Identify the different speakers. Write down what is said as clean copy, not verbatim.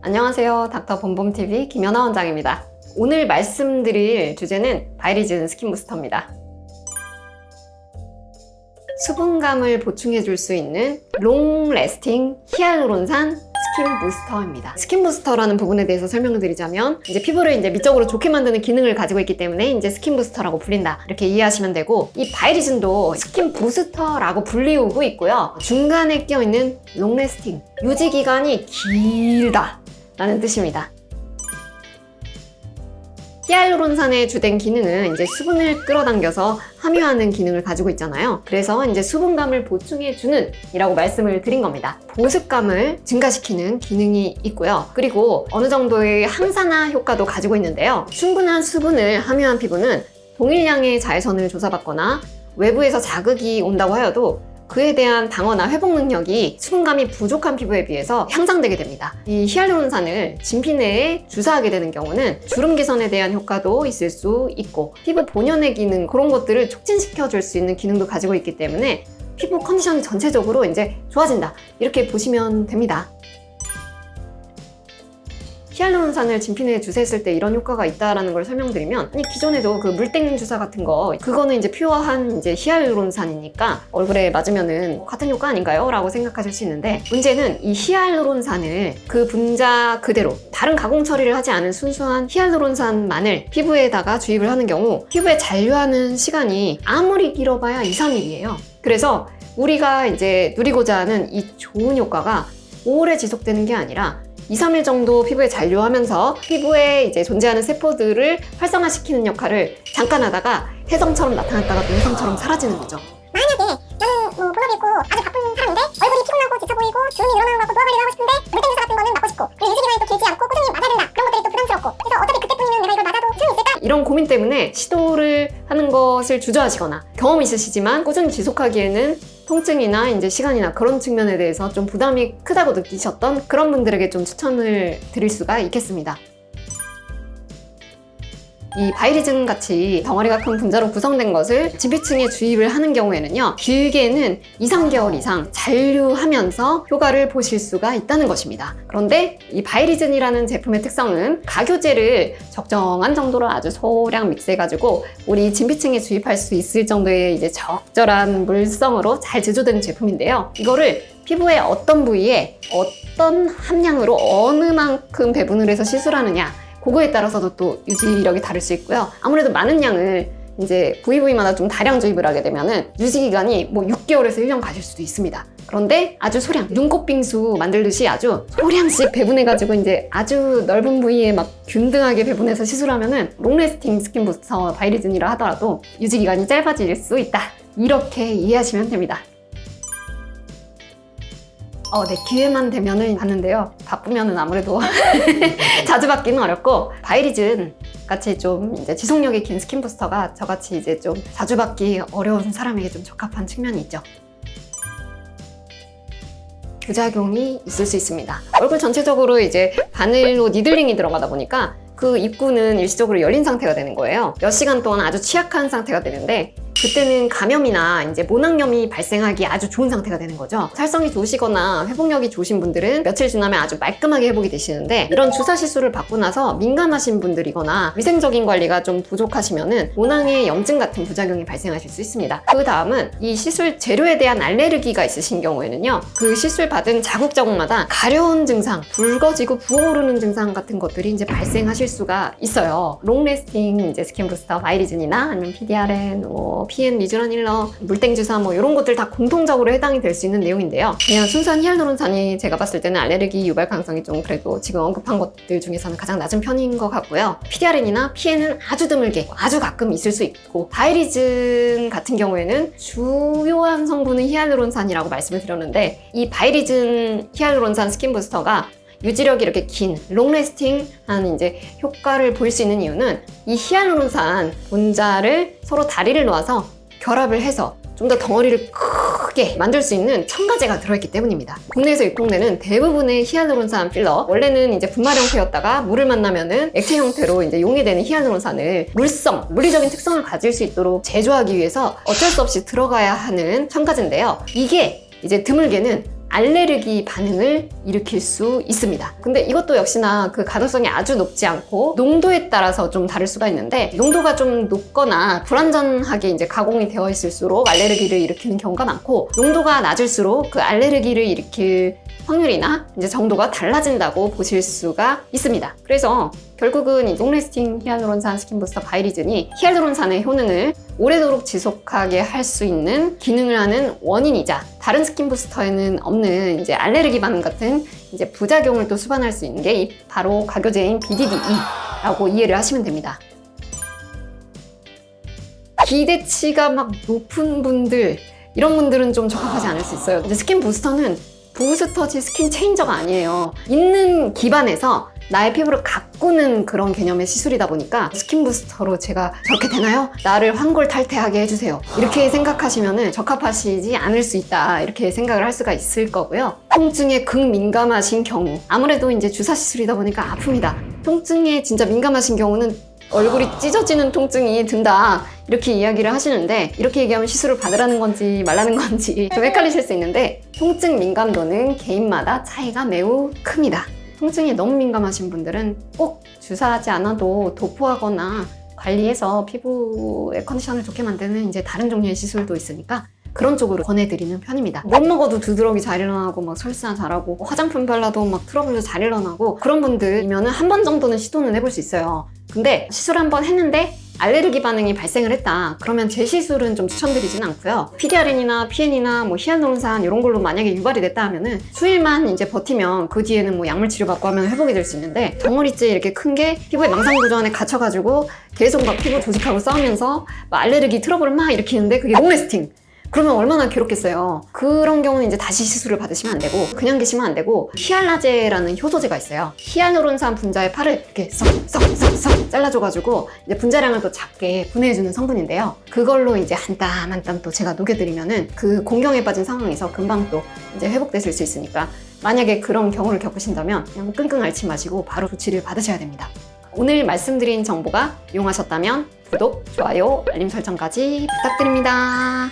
Speaker 1: 안녕하세요. 닥터 봄봄TV 김연아 원장입니다. 오늘 말씀드릴 주제는 바이리즌 스킨 부스터입니다. 수분감을 보충해줄 수 있는 롱 레스팅 히알루론산 스킨 부스터입니다. 스킨 부스터라는 부분에 대해서 설명을 드리자면 이제 피부를 이제 미적으로 좋게 만드는 기능을 가지고 있기 때문에 이제 스킨 부스터라고 불린다, 이렇게 이해하시면 되고, 이 바이리즌도 스킨 부스터라고 불리우고 있고요. 중간에 끼어있는 롱 레스팅, 유지 기간이 길다 라는 뜻입니다. 히알루론산의 주된 기능은 이제 수분을 끌어당겨서 함유하는 기능을 가지고 있잖아요. 그래서 이제 수분감을 보충해주는 이라고 말씀을 드린 겁니다. 보습감을 증가시키는 기능이 있고요. 그리고 어느 정도의 항산화 효과도 가지고 있는데요. 충분한 수분을 함유한 피부는 동일량의 자외선을 조사받거나 외부에서 자극이 온다고 하여도 그에 대한 방어나 회복 능력이 수분감이 부족한 피부에 비해서 향상되게 됩니다. 이 히알루론산을 진피 내에 주사하게 되는 경우는 주름 개선에 대한 효과도 있을 수 있고, 피부 본연의 기능, 그런 것들을 촉진시켜 줄 수 있는 기능도 가지고 있기 때문에 피부 컨디션이 전체적으로 이제 좋아진다, 이렇게 보시면 됩니다. 히알루론산을 진피 내에 주사했을 때 이런 효과가 있다라는 걸 설명드리면, 아니 기존에도 그 물땡 주사 같은 거, 그거는 이제 퓨어한 이제 히알루론산이니까 얼굴에 맞으면은 같은 효과 아닌가요? 라고 생각하실 수 있는데, 문제는 이 히알루론산을 그 분자 그대로 다른 가공 처리를 하지 않은 순수한 히알루론산만을 피부에다가 주입을 하는 경우 피부에 잔류하는 시간이 아무리 길어봐야 2-3일이에요. 그래서 우리가 이제 누리고자 하는 이 좋은 효과가 오래 지속되는 게 아니라 2-3일 정도 피부에 잔류하면서 피부에 이제 존재하는 세포들을 활성화시키는 역할을 잠깐 하다가 혜성처럼 나타났다가 또 혜성처럼 사라지는 거죠.
Speaker 2: 만약에 나는 본업이 있고 아주 바쁜 사람인데 얼굴이 피곤하고 지쳐 보이고 주름이 늘어나는 것 같고 노화관리를 하고 싶은데 물땡 주사 같은 거는 맞고 싶고, 그리고 유지 기간이 또 길지 않고 꾸준히 맞아야 된다, 그런 것들이 또 부담스럽고, 그래서 어차피 그때뿐이면 내가 이걸 맞아도 소용이 있을까?
Speaker 1: 이런 고민 때문에 시도를 하는 것을 주저하시거나 경험이 있으시지만 꾸준히 지속하기에는 통증이나 이제 시간이나 그런 측면에 대해서 좀 부담이 크다고 느끼셨던 그런 분들에게 좀 추천을 드릴 수가 있겠습니다. 이 바이리즌 같이 덩어리가 큰 분자로 구성된 것을 진피층에 주입을 하는 경우에는요, 길게는 2-3개월 이상 잔류하면서 효과를 보실 수가 있다는 것입니다. 그런데 이 바이리즌이라는 제품의 특성은 가교제를 적정한 정도로 아주 소량 믹스해가지고 우리 진피층에 주입할 수 있을 정도의 이제 적절한 물성으로 잘 제조된 제품인데요. 이거를 피부의 어떤 부위에 어떤 함량으로 어느 만큼 배분을 해서 시술하느냐, 그거에 따라서도 또 유지력이 다를 수 있고요. 아무래도 많은 양을 이제 부위마다 좀 다량 주입을 하게 되면은 유지 기간이 뭐 6개월에서 1년 가실 수도 있습니다. 그런데 아주 소량, 눈꽃 빙수 만들듯이 아주 소량씩 배분해가지고 이제 아주 넓은 부위에 막 균등하게 배분해서 시술하면은 롱레스팅 스킨 부스터 바이리즌이라 하더라도 유지 기간이 짧아질 수 있다, 이렇게 이해하시면 됩니다. 네, 기회만 되면은 받는데요. 바쁘면은 아무래도 자주 받기는 어렵고, 바이리즌 같이 좀 이제 지속력이 긴 스킨 부스터가 저같이 이제 좀 자주 받기 어려운 사람에게 좀 적합한 측면이 있죠. 부작용이 있을 수 있습니다. 얼굴 전체적으로 이제 바늘로 니들링이 들어가다 보니까 그 입구는 일시적으로 열린 상태가 되는 거예요. 몇 시간 동안 아주 취약한 상태가 되는데, 그때는 감염이나 이제 모낭염이 발생하기 아주 좋은 상태가 되는 거죠. 살성이 좋으시거나 회복력이 좋으신 분들은 며칠 지나면 아주 말끔하게 회복이 되시는데, 이런 주사 시술을 받고 나서 민감하신 분들이거나 위생적인 관리가 좀 부족하시면은 모낭에 염증 같은 부작용이 발생하실 수 있습니다. 그 다음은 이 시술 재료에 대한 알레르기가 있으신 경우에는요, 그 시술 받은 자국마다 가려운 증상, 붉어지고 부어오르는 증상 같은 것들이 이제 발생하실 수가 있어요. 롱레스팅 이제 스킨 부스터 바이리즌이나 아니면 PDRN, PN 리쥬란 힐러, 물땡 주사 뭐 이런 것들 다 공통적으로 해당이 될 수 있는 내용인데요. 그냥 순수한 히알루론산이 제가 봤을 때는 알레르기 유발 가능성이 좀 그래도 지금 언급한 것들 중에서는 가장 낮은 편인 것 같고요. PDRN이나 PN은 아주 드물게 아주 가끔 있을 수 있고, 바이리즌 같은 경우에는 주요한 성분은 히알루론산이라고 말씀을 드렸는데, 이 바이리즌 히알루론산 스킨 부스터가 유지력이 이렇게 긴 롱레스팅한 이제 효과를 보일 수 있는 이유는 이 히알루론산 분자를 서로 다리를 놓아서 결합을 해서 좀 더 덩어리를 크게 만들 수 있는 첨가제가 들어있기 때문입니다. 국내에서 유통되는 대부분의 히알루론산 필러, 원래는 이제 분말 형태였다가 물을 만나면은 액체 형태로 이제 용해되는 히알루론산을 물리적인 특성을 가질 수 있도록 제조하기 위해서 어쩔 수 없이 들어가야 하는 첨가제인데요. 이게 이제 드물게는 알레르기 반응을 일으킬 수 있습니다. 근데 이것도 역시나 그 가능성이 아주 높지 않고 농도에 따라서 좀 다를 수가 있는데, 농도가 좀 높거나 불완전하게 이제 가공이 되어 있을수록 알레르기를 일으키는 경우가 많고, 농도가 낮을수록 그 알레르기를 일으킬 확률이나 이제 정도가 달라진다고 보실 수가 있습니다. 그래서 결국은 이 롱래스팅 히알루론산 스킨 부스터 바이리즌이 히알루론산의 효능을 오래도록 지속하게 할 수 있는 기능을 하는 원인이자, 다른 스킨 부스터에는 없는 이제 알레르기 반응 같은 이제 부작용을 또 수반할 수 있는 게 바로 가교제인 BDDE라고 이해를 하시면 됩니다. 기대치가 막 높은 분들, 이런 분들은 좀 적합하지 않을 수 있어요. 이제 스킨 부스터는 부스터지 스킨 체인저가 아니에요. 있는 기반에서 나의 피부를 가꾸는 그런 개념의 시술이다 보니까, 스킨 부스터로 제가 저렇게 되나요? 나를 환골탈태하게 해주세요. 이렇게 생각하시면 적합하시지 않을 수 있다, 이렇게 생각을 할 수가 있을 거고요. 통증에 극민감하신 경우, 아무래도 이제 주사 시술이다 보니까 아픕니다. 통증에 진짜 민감하신 경우는 얼굴이 찢어지는 통증이 든다, 이렇게 이야기를 하시는데, 이렇게 얘기하면 시술을 받으라는 건지 말라는 건지 좀 헷갈리실 수 있는데, 통증 민감도는 개인마다 차이가 매우 큽니다. 통증이 너무 민감하신 분들은 꼭 주사하지 않아도 도포하거나 관리해서 피부의 컨디션을 좋게 만드는 이제 다른 종류의 시술도 있으니까 그런 쪽으로 권해드리는 편입니다. 못 먹어도 두드러기 잘 일어나고 막 설사 잘하고 화장품 발라도 막 트러블도 잘 일어나고 그런 분들이면은 한 번 정도는 시도는 해볼 수 있어요. 근데 시술 한 번 했는데 알레르기 반응이 발생을 했다, 그러면 재시술은 좀 추천드리진 않고요. PDRN이나 PN이나 뭐 히알루론산 이런 걸로 만약에 유발이 됐다 하면은 수일만 이제 버티면 그 뒤에는 뭐 약물 치료 받고 하면 회복이 될 수 있는데, 덩어리째 이렇게 큰 게 피부의 망상 구조 안에 갇혀가지고 계속 막 피부 조직하고 싸우면서 막 알레르기 트러블을 막 일으키는데 그게 롱래스팅, 그러면 얼마나 괴롭겠어요. 그런 경우는 이제 다시 시술을 받으시면 안 되고, 그냥 계시면 안 되고, 히알라제라는 효소제가 있어요. 히알루론산 분자의 팔을 이렇게 썩 잘라줘가지고 이제 분자량을 또 작게 분해해주는 성분인데요. 그걸로 이제 한 땀 한 땀 또 제가 녹여드리면은 그 공경에 빠진 상황에서 금방 또 이제 회복되실 수 있으니까, 만약에 그런 경우를 겪으신다면 그냥 끙끙 앓지 마시고 바로 조치를 받으셔야 됩니다. 오늘 말씀드린 정보가 유용하셨다면 구독, 좋아요, 알림 설정까지 부탁드립니다.